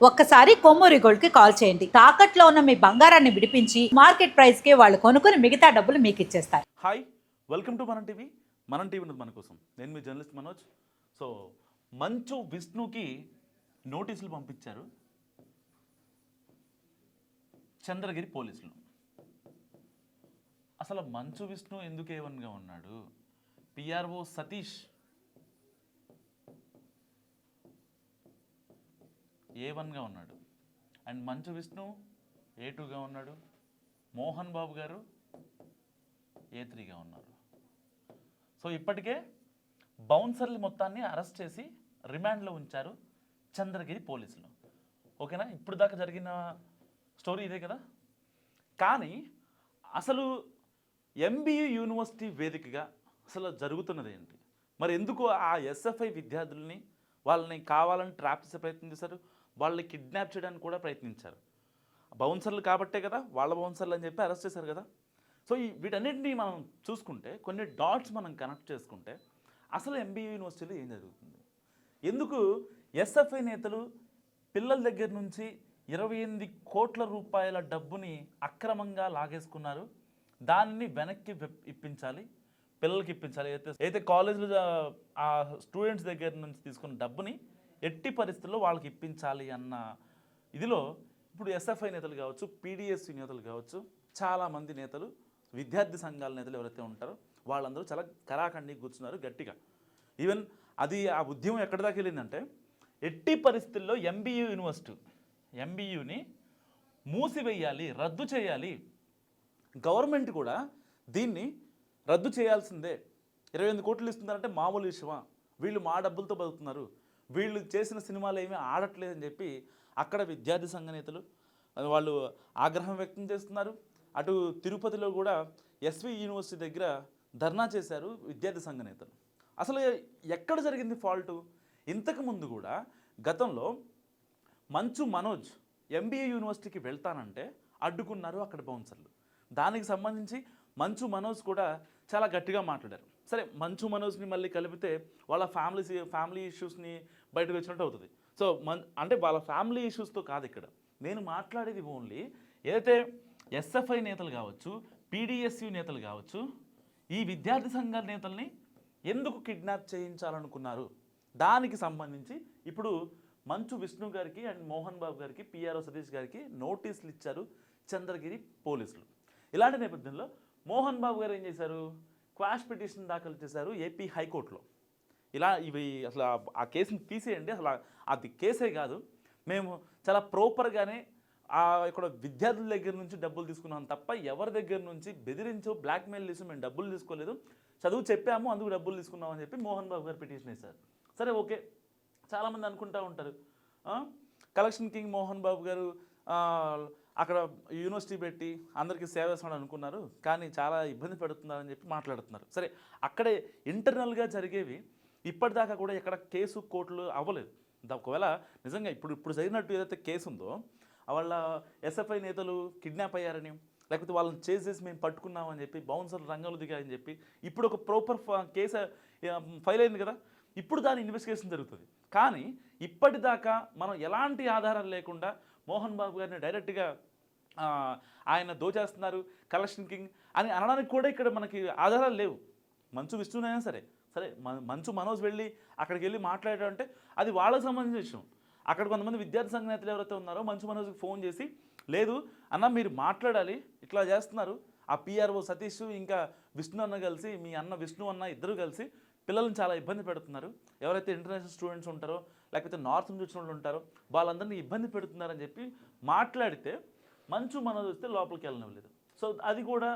ఒక్కసారి కొమ్మూరి గోల్డ్ కి కాల్ చేయండి. తాకట్లో ఉన్న మీ బంగారాన్ని విడిపించి మార్కెట్ ప్రైస్ కి వాళ్ళు కొనుక్కుని మిగతా డబ్బులు మీకు ఇచ్చేస్తారు. హాయ్, వెల్కమ్ టు మనం టీవీ. మనం టీవీ ఉన్నది మన కోసం. నేను మీ జర్నలిస్ట్ మనోజ్. సో మంచు విష్ణుకి నోటీసులు పంపించారు చంద్రగిరి పోలీసులు. అసలు మంచు విష్ణు ఎందుకు ఏవన్గా ఉన్నాడు? పిఆర్ఓ సతీష్ A1గా ఉన్నాడు, అండ్ మంచు విష్ణు A2గా ఉన్నాడు, మోహన్ బాబు గారు A3గా ఉన్నారు. సో ఇప్పటికే బౌన్సర్లు మొత్తాన్ని అరెస్ట్ చేసి రిమాండ్లో ఉంచారు చంద్రగిరి పోలీసులు. ఓకేనా? ఇప్పుడు దాకా జరిగిన స్టోరీ ఇదే కదా. కానీ అసలు MBU యూనివర్సిటీ వేదికగా అసలు జరుగుతున్నది ఏంటి? మరి ఎందుకు ఆ SFI విద్యార్థుల్ని వాళ్ళని కావాలని ట్రాప్ చేసే ప్రయత్నం చేశారు, వాళ్ళని కిడ్నాప్ చేయడానికి కూడా ప్రయత్నించారు. బౌన్సర్లు కాబట్టే కదా, వాళ్ళ బౌన్సర్లు అని చెప్పి అరెస్ట్ చేశారు కదా. సో వీటన్నిటిని మనం చూసుకుంటే, కొన్ని డాట్స్ మనం కనెక్ట్ చేసుకుంటే అసలు MBU యూనివర్సిటీలో ఏం జరుగుతుంది? ఎందుకు SFI నేతలు పిల్లల దగ్గర నుంచి 28 కోట్ల రూపాయల డబ్బుని అక్రమంగా లాగేసుకున్నారు? దాన్ని వెనక్కి ఇప్పించాలి, పిల్లలకి ఇప్పించాలి. అయితే కాలేజీలో ఆ స్టూడెంట్స్ దగ్గర నుంచి తీసుకున్న డబ్బుని ఎట్టి పరిస్థితుల్లో వాళ్ళకి ఇప్పించాలి అన్న ఇదిలో ఇప్పుడు SFI నేతలు కావచ్చు, PDSU నేతలు కావచ్చు, చాలామంది నేతలు, విద్యార్థి సంఘాల నేతలు ఎవరైతే ఉంటారో వాళ్ళందరూ చాలా కరాఖండి కూర్చున్నారు గట్టిగా. ఈవెన్ అది ఆ ఉద్యమం ఎక్కడి దాకా వెళ్ళిందంటే, ఎట్టి పరిస్థితుల్లో MBUని మూసివేయాలి, రద్దు చేయాలి. గవర్నమెంట్ కూడా దీన్ని రద్దు చేయాల్సిందే. 28 కోట్లు ఇస్తున్నారంటే మామూలు విషయమా? వీళ్ళు మా డబ్బులతో బతుకుతున్నారు, వీళ్ళు చేసిన సినిమాలు ఏమీ ఆడట్లేదని చెప్పి అక్కడ విద్యార్థి సంఘ నేతలు వాళ్ళు ఆగ్రహం వ్యక్తం చేస్తున్నారు. అటు తిరుపతిలో కూడా SV యూనివర్సిటీ దగ్గర ధర్నా చేశారు విద్యార్థి సంఘ నేతలు. అసలు ఎక్కడ జరిగింది ఫాల్టు? ఇంతకుముందు కూడా గతంలో మంచు మనోజ్ MBA యూనివర్సిటీకి వెళ్తానంటే అడ్డుకున్నారు అక్కడ బౌన్సర్లు. దానికి సంబంధించి మంచు మనోజ్ కూడా చాలా గట్టిగా మాట్లాడారు. సరే, మంచు మనోజ్ని మళ్ళీ కలిపితే వాళ్ళ ఫ్యామిలీ ఇష్యూస్ని బయటకు వచ్చినట్టు అవుతుంది. సో అంటే వాళ్ళ ఫ్యామిలీ ఇష్యూస్తో కాదు ఇక్కడ నేను మాట్లాడేది. ఓన్లీ ఏదైతే SFI నేతలు కావచ్చు, PDSU నేతలు కావచ్చు, ఈ విద్యార్థి సంఘాల నేతల్ని ఎందుకు కిడ్నాప్ చేయించాలనుకున్నారు, దానికి సంబంధించి ఇప్పుడు మంచు విష్ణు గారికి అండ్ మోహన్ బాబు గారికి, PRO సతీష్ గారికి నోటీసులు ఇచ్చారు చంద్రగిరి పోలీసులు. ఇలాంటి నేపథ్యంలో మోహన్ బాబు గారు ఏం చేశారు? క్వాష్ పిటిషన్ దాఖలు చేశారు AP హైకోర్టులో. ఇవి అసలు ఆ కేసుని తీసేయండి, అసలు అది కేసే కాదు, మేము చాలా ప్రాపర్గానే ఇక్కడ విద్యార్థుల దగ్గర నుంచి డబ్బులు తీసుకున్నాం తప్ప ఎవరి దగ్గర నుంచి బెదిరించో బ్లాక్మెయిల్ చేసి మేము డబ్బులు తీసుకోలేదు, చదువు చెప్పాము అందుకు డబ్బులు తీసుకున్నాం అని చెప్పి మోహన్ బాబు గారు పిటిషన్ వేశారు. సరే, ఓకే. చాలామంది అనుకుంటూ ఉంటారు కలెక్షన్ కింగ్ మోహన్ బాబు గారు అక్కడ యూనివర్సిటీ పెట్టి అందరికీ సేవ చేస్తున్నాడు అనుకున్నారు, కానీ చాలా ఇబ్బంది పెడుతున్నారని చెప్పి మాట్లాడుతున్నారు. సరే, అక్కడే ఇంటర్నల్గా జరిగేవి ఇప్పటిదాకా కూడా ఎక్కడ కేసు కోర్టులు అవ్వలేదు. ఒకవేళ నిజంగా ఇప్పుడు జరిగినట్టు ఏదైతే కేసు ఉందో, వాళ్ళ SFI నేతలు కిడ్నాప్ అయ్యారని, లేకపోతే వాళ్ళని చేసేసి మేము పట్టుకున్నామని చెప్పి బౌన్సర్లు రంగంలో దిగాయని చెప్పి ఇప్పుడు ఒక ప్రాపర్ కేసు ఫైల్ అయింది కదా, ఇప్పుడు దాని ఇన్వెస్టిగేషన్ జరుగుతుంది. కానీ ఇప్పటిదాకా మనం ఎలాంటి ఆధారాలు లేకుండా మోహన్ బాబు గారిని డైరెక్ట్గా ఆయన దోచేస్తున్నారు, కలెక్షన్ కింగ్ అని అనడానికి కూడా ఇక్కడ మనకి ఆధారాలు లేవు. మంచు విష్ణునైనా సరే మంచు మనోజ్ వెళ్ళి అక్కడికి వెళ్ళి మాట్లాడారంటే అది వాళ్ళకి సంబంధించిన విషయం. అక్కడ కొంతమంది విద్యార్థి సంఘ నేతలు ఎవరైతే ఉన్నారో మంచు మనోజ్కి ఫోన్ చేసి, లేదు అన్న మీరు మాట్లాడాలి, ఇట్లా చేస్తున్నారు, ఆ PRO సతీష్ ఇంకా విష్ణు అన్న కలిసి, మీ అన్న విష్ణు అన్న ఇద్దరు కలిసి పిల్లల్ని చాలా ఇబ్బంది పెడుతున్నారు, ఎవరైతే ఇంటర్నేషనల్ స్టూడెంట్స్ ఉంటారో లేకపోతే నార్త్ నుంచి వచ్చిన వాళ్ళు ఉంటారో వాళ్ళందరినీ ఇబ్బంది పెడుతున్నారని చెప్పి మాట్లాడితే మంచు మనోజ్ వస్తే లోపలికి వెళ్ళనివ్వలేదు. సో అది కూడా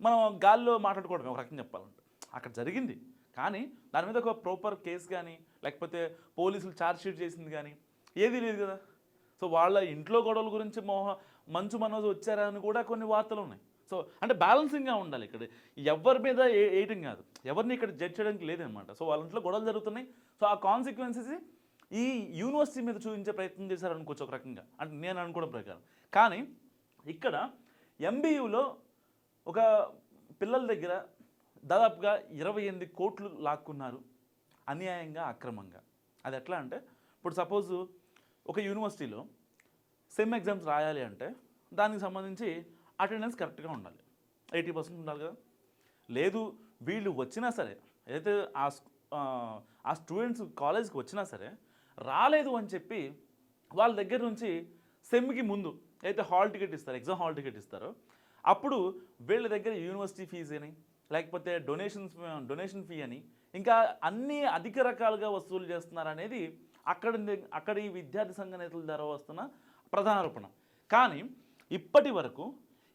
మనం గాల్లో మాట్లాడుకోవడం ఒక రకంగా చెప్పాలంటే అక్కడ జరిగింది. కానీ దాని మీద ఒక ప్రాపర్ కేసు కానీ లేకపోతే పోలీసులు ఛార్జ్ షీట్ చేసింది కానీ ఏదీ లేదు కదా. సో వాళ్ళ ఇంట్లో గొడవల గురించి మంచు మనోజ్ వచ్చారని కూడా కొన్ని వార్తలు ఉన్నాయి. సో అంటే బ్యాలెన్సింగ్గా ఉండాలి. ఇక్కడ ఎవరి మీద వేయటం కాదు, ఎవరిని ఇక్కడ జడ్జ్ చేయడానికి లేదనమాట. సో వాళ్ళ ఇంట్లో గొడవలు జరుగుతున్నాయి. సో ఆ కాన్సిక్వెన్సెస్ ఈ యూనివర్సిటీ మీద చూపించే ప్రయత్నం చేశారనుకోవచ్చు ఒక రకంగా, అంటే నేను అనుకోవడం ప్రకారం. కానీ ఇక్కడ MBUలో ఒక పిల్లల దగ్గర దాదాపుగా 28 కోట్లు లాక్కున్నారు అన్యాయంగా, అక్రమంగా. అది ఎట్లా అంటే, ఇప్పుడు సపోజు ఒక యూనివర్సిటీలో సెమ్ ఎగ్జామ్స్ రాయాలి అంటే దానికి సంబంధించి అటెండెన్స్ కరెక్ట్గా ఉండాలి, 80% ఉండాలి కదా. లేదు వీళ్ళు వచ్చినా సరే, అయితే ఆ స్టూడెంట్స్ కాలేజ్కి వచ్చినా సరే రాలేదు అని చెప్పి వాళ్ళ దగ్గర నుంచి సెమ్కి ముందు అయితే హాల్ టికెట్ ఇస్తారు, ఎగ్జామ్ హాల్ టికెట్ ఇస్తారో అప్పుడు వీళ్ళ దగ్గర యూనివర్సిటీ ఫీజు అని, లేకపోతే డొనేషన్ ఫీ అని, ఇంకా అన్ని అధిక రకాలుగా వసూలు చేస్తున్నారు అనేది అక్కడ ఈ విద్యార్థి సంఘ నేతల ద్వారా వస్తున్న ప్రధాన ఆరోపణ. కానీ ఇప్పటి వరకు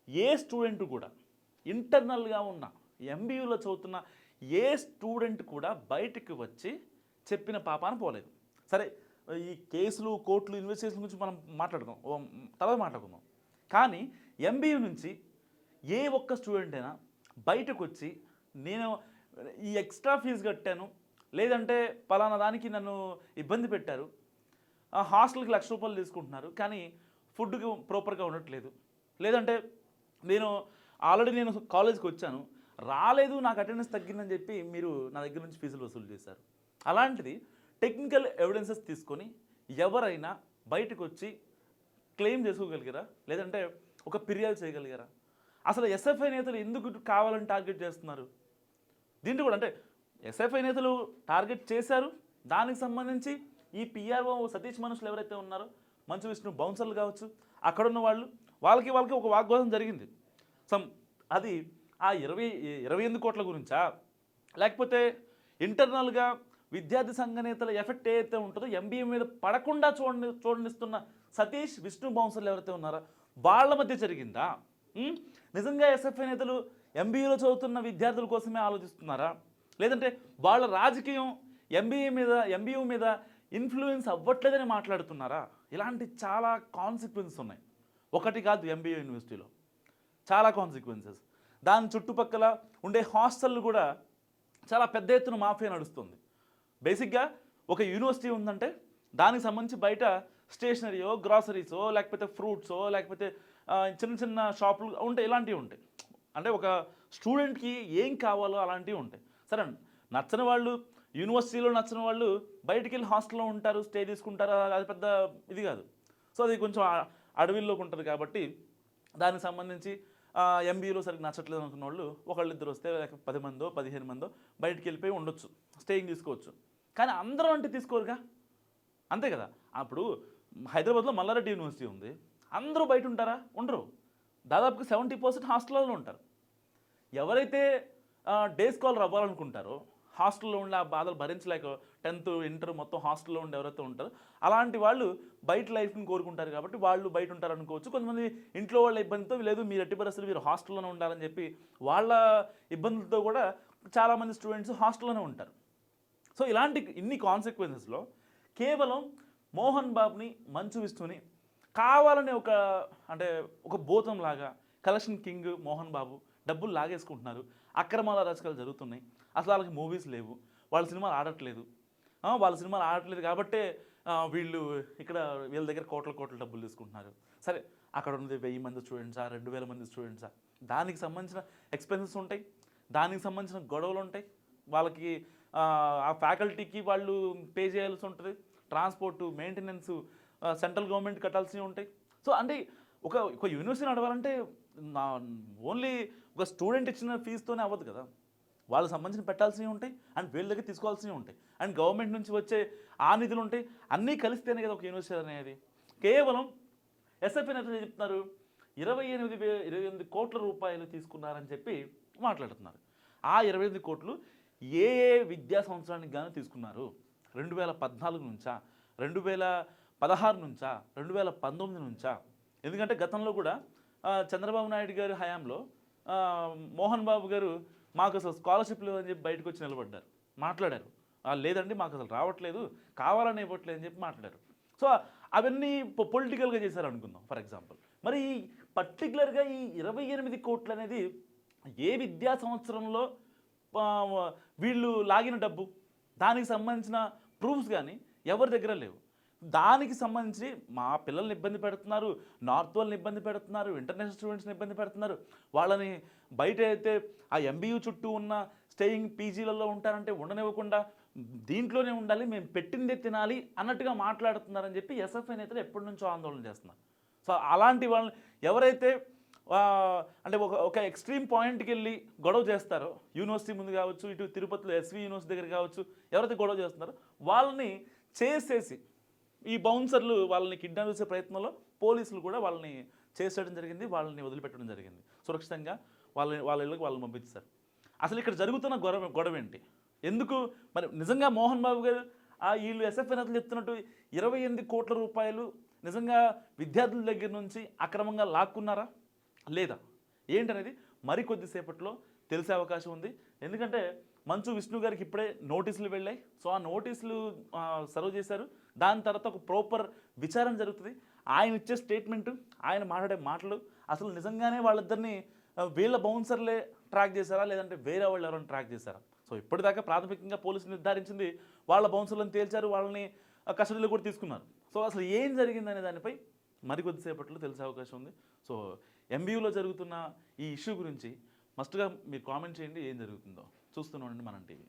ఏ స్టూడెంట్ కూడా, ఇంటర్నల్గా ఉన్న ఎంబీయూలో చదువుతున్న ఏ స్టూడెంట్ కూడా బయటికి వచ్చి చెప్పిన పాపాన పోలేదు. సరే, ఈ కేసులు, కోర్టులు, ఇన్వెస్టిగేషన్ గురించి మనం తర్వాత మాట్లాడుకుందాం. కానీ ఎంబీయూ నుంచి ఏ ఒక్క స్టూడెంట్ అయినా బయటకు వచ్చి నేను ఈ ఎక్స్ట్రా ఫీజు కట్టాను, లేదంటే పలానా దానికి నన్ను ఇబ్బంది పెట్టారు, హాస్టల్కి ₹1,00,000 తీసుకుంటున్నారు కానీ ఫుడ్కి ప్రాపర్గా ఉండట్లేదు, లేదంటే నేను కాలేజ్కి వచ్చాను రాలేదు, నాకు అటెండెన్స్ తగ్గిందని చెప్పి మీరు నా దగ్గర నుంచి ఫీజులు వసూలు చేశారు. అలాంటిది టెక్నికల్ ఎవిడెన్సెస్ తీసుకొని ఎవరైనా బయటకు వచ్చి క్లెయిమ్ చేసుకోగలిగారా, లేదంటే ఒక ఫిర్యాదు చేయగలిగారా? అసలు ఎస్ఎఫ్ఐ నేతలు ఎందుకు కావాలని టార్గెట్ చేస్తున్నారు? దీంట్లో కూడా అంటే ఎస్ఎఫ్ఐ నేతలు టార్గెట్ చేశారు, దానికి సంబంధించి ఈ పిఆర్ఓ సతీష్ మనుషులు ఎవరైతే ఉన్నారో, మంచు విష్ణు బౌన్సర్లు కావచ్చు, అక్కడున్న వాళ్ళకి ఒక వాగ్వాదం జరిగింది. అది ఆ 28 కోట్ల గురించా, లేకపోతే ఇంటర్నల్గా విద్యార్థి సంఘ నేతల ఎఫెక్ట్ ఏదైతే ఉంటుందో ఎంబీఏ మీద పడకుండా చూడనిస్తున్న సతీష్ విష్ణు బౌన్సర్లు ఎవరైతే ఉన్నారో వాళ్ళ మధ్య జరిగిందా? నిజంగా ఎస్ఎఫ్ఐ నేతలు ఎంబీఏలో చదువుతున్న విద్యార్థుల కోసమే ఆలోచిస్తున్నారా, లేదంటే వాళ్ళ రాజకీయం ఎంబీయూ మీద ఇన్ఫ్లుయెన్స్ అవ్వట్లేదని మాట్లాడుతున్నారా? ఇలాంటి చాలా కాన్సిక్వెన్సెస్ ఉన్నాయి. ఒకటి కాదు, ఎంబీఏ యూనివర్సిటీలో చాలా కాన్సిక్వెన్సెస్. దాని చుట్టుపక్కల ఉండే హాస్టళ్ళు కూడా చాలా పెద్ద ఎత్తున మాఫియా నడుస్తుంది. బేసిక్గా ఒక యూనివర్సిటీ ఉందంటే దానికి సంబంధించి బయట స్టేషనరీయో, గ్రాసరీసో, లేకపోతే ఫ్రూట్సో, లేకపోతే చిన్న చిన్న షాపులు ఉంటాయి, ఇలాంటివి ఉంటాయి. అంటే ఒక స్టూడెంట్కి ఏం కావాలో అలాంటివి ఉంటాయి. సరే, నచ్చని వాళ్ళు, యూనివర్సిటీలో నచ్చని వాళ్ళు బయటికి వెళ్ళి హాస్టల్లో ఉంటారు, స్టే తీసుకుంటారు, అది పెద్ద ఇది కాదు. సో అది కొంచెం అడవిల్లోకి ఉంటుంది కాబట్టి దానికి సంబంధించి ఎంబీఏలో సరిగ్గా నచ్చట్లేదు అనుకున్న వాళ్ళు ఒకళ్ళిద్దరు వస్తే, లేకపోతే 10 మందో 15 మందో బయటికి వెళ్ళిపోయి ఉండొచ్చు, స్టేయింగ్ తీసుకోవచ్చు. కానీ అందరూ అంటే తీసుకోరుగా, అంతే కదా. అప్పుడు హైదరాబాద్లో మల్లారెడ్డి యూనివర్సిటీ ఉంది, అందరూ బయట ఉంటారా? ఉండరు. దాదాపుగా 70% హాస్టల్లో ఉంటారు. ఎవరైతే డే స్కాలర్ అవ్వాలనుకుంటారో, హాస్టల్లో ఉండి ఆ బాధలు భరించలేక 10th ఇంటర్ మొత్తం హాస్టల్లో ఉండి ఎవరైతే ఉంటారో అలాంటి వాళ్ళు బయట లైఫ్ని కోరుకుంటారు కాబట్టి వాళ్ళు బయట ఉంటారు అనుకోవచ్చు. కొంతమంది ఇంట్లో వాళ్ళ ఇబ్బందితో, లేదు మీరు ఎట్టి పరిస్థితులు మీరు హాస్టల్లోనే ఉండాలని చెప్పి వాళ్ళ ఇబ్బందులతో కూడా చాలామంది స్టూడెంట్స్ హాస్టల్లోనే ఉంటారు. సో ఇన్ని కాన్సిక్వెన్సెస్లో కేవలం మోహన్ బాబుని, మంచు విష్ణుని కావాలని ఒక భూతంలాగా కలెక్షన్ కింగ్ మోహన్ బాబు డబ్బులు లాగేసుకుంటున్నారు, అక్రమాల రచకాలు జరుగుతున్నాయి, అసలు వాళ్ళకి మూవీస్ లేవు, వాళ్ళ సినిమాలు ఆడట్లేదు కాబట్టే వీళ్ళ దగ్గర కోట్ల డబ్బులు తీసుకుంటున్నారు. సరే, అక్కడ ఉన్నది 1000 మంది స్టూడెంట్సా, 2000 మంది స్టూడెంట్సా, దానికి సంబంధించిన ఎక్స్పెన్సెస్ ఉంటాయి, దానికి సంబంధించిన గొడవలు ఉంటాయి, వాళ్ళకి ఆ ఫ్యాకల్టీకి వాళ్ళు పే చేయాల్సి ఉంటుంది, ట్రాన్స్పోర్టు, మెయింటెనెన్స్ సెంట్రల్ గవర్నమెంట్ కట్టాల్సినవి ఉంటాయి. సో అంటే ఒక యూనివర్సిటీ నడవాలంటే ఓన్లీ ఒక స్టూడెంట్ ఇచ్చిన ఫీజుతోనే అవ్వదు కదా, వాళ్ళకి సంబంధించిన పెట్టాల్సినవి ఉంటాయి, అండ్ వీళ్ళ దగ్గర తీసుకోవాల్సినవి ఉంటాయి, అండ్ గవర్నమెంట్ నుంచి వచ్చే ఆ నిధులు ఉంటాయి, అన్నీ కలిస్తేనే కదా ఒక యూనివర్సిటీ అనేది. కేవలం ఎస్ఎఫ్ఐ నేతలు చెప్తున్నారు 28 కోట్ల రూపాయలు తీసుకున్నారని చెప్పి మాట్లాడుతున్నారు. ఆ 28 కోట్లు ఏ విద్యా సంవత్సరానికి గాను తీసుకున్నారు? 2014 నుంచా, 2016 నుంచా, 2019 నుంచా? ఎందుకంటే గతంలో కూడా చంద్రబాబు నాయుడు గారి హయాంలో మోహన్ బాబు గారు మాకు అసలు స్కాలర్షిప్ లేదని చెప్పి బయటకు వచ్చి నిలబడ్డారు, మాట్లాడారు. లేదండి మాకు అసలు రావట్లేదు, కావాలని ఇవ్వట్లేదు అని చెప్పి మాట్లాడారు. సో అవన్నీ పొలిటికల్గా చేశారు అనుకుందాం ఫర్ ఎగ్జాంపుల్. మరి పర్టికులర్గా ఈ 28 కోట్లు అనేది ఏ విద్యా సంవత్సరంలో వీళ్ళు లాగిన డబ్బు, దానికి సంబంధించిన ప్రూఫ్స్ కానీ ఎవరి దగ్గర లేవు. దానికి సంబంధించి మా పిల్లల్ని ఇబ్బంది పెడుతున్నారు, నార్త్ వాళ్ళని ఇబ్బంది పెడుతున్నారు, ఇంటర్నేషనల్ స్టూడెంట్స్ని ఇబ్బంది పెడుతున్నారు, వాళ్ళని బయట అయితే ఆ ఎంబీయూ చుట్టూ ఉన్న స్టేయింగ్ పీజీలలో ఉంటారంటే ఉండనివ్వకుండా దీంట్లోనే ఉండాలి, మేము పెట్టిందే తినాలి అన్నట్టుగా మాట్లాడుతున్నారని చెప్పి ఎస్ఎఫ్ఐ నేతలు ఎప్పటి నుంచో ఆందోళన చేస్తున్నారు. సో అలాంటి వాళ్ళని ఎవరైతే అంటే ఒక ఎక్స్ట్రీమ్ పాయింట్కి వెళ్ళి గొడవ చేస్తారో, యూనివర్సిటీ ముందు కావచ్చు, ఇటు తిరుపతిలో ఎస్వి యూనివర్సిటీ దగ్గర కావచ్చు, ఎవరైతే గొడవ చేస్తున్నారో వాళ్ళని చేసేసి ఈ బౌన్సర్లు వాళ్ళని కిడ్నాప్ చేసే ప్రయత్నంలో పోలీసులు కూడా వాళ్ళని చేసేయడం జరిగింది, వాళ్ళని వదిలిపెట్టడం జరిగింది. సురక్షితంగా వాళ్ళ ఇళ్ళకి వాళ్ళని పంపించారు. అసలు ఇక్కడ జరుగుతున్న గొడవ ఏంటి? ఎందుకు మరి నిజంగా మోహన్ బాబు గారు వీళ్ళు ఎస్ఎఫ్ఐ నేతలు చెప్తున్నట్టు 28 కోట్ల రూపాయలు నిజంగా విద్యార్థుల దగ్గర నుంచి అక్రమంగా లాక్కున్నారా లేదా ఏంటనేది మరికొద్దిసేపట్లో తెలిసే అవకాశం ఉంది. ఎందుకంటే మంచు విష్ణు గారికి ఇప్పుడే నోటీసులు వెళ్ళాయి. సో ఆ నోటీసులు సర్వ్ చేశారు. దాని తర్వాత ఒక ప్రాపర్ విచారణ జరుగుతుంది. ఆయన ఇచ్చే స్టేట్మెంటు, ఆయన మాట్లాడే మాటలు అసలు నిజంగానే వాళ్ళిద్దరిని వీళ్ళ బౌన్సర్లే ట్రాక్ చేశారా లేదంటే వేరే వాళ్ళు ఎవరైనా ట్రాక్ చేశారా? సో ఇప్పటిదాకా ప్రాథమికంగా పోలీసులు నిర్ధారించింది వాళ్ళ బౌన్సర్లను తేల్చారు, వాళ్ళని కస్టడీలో కూడా తీసుకున్నారు. సో అసలు ఏం జరిగిందనే దానిపై మరికొద్దిసేపట్లో తెలిసే అవకాశం ఉంది. సో ఎంబీయూలో జరుగుతున్న ఈ ఇష్యూ గురించి మస్ట్గా మీరు కామెంట్ చేయండి, ఏం జరుగుతుందో. చూస్తూనే ఉండండి మనం టీవీ.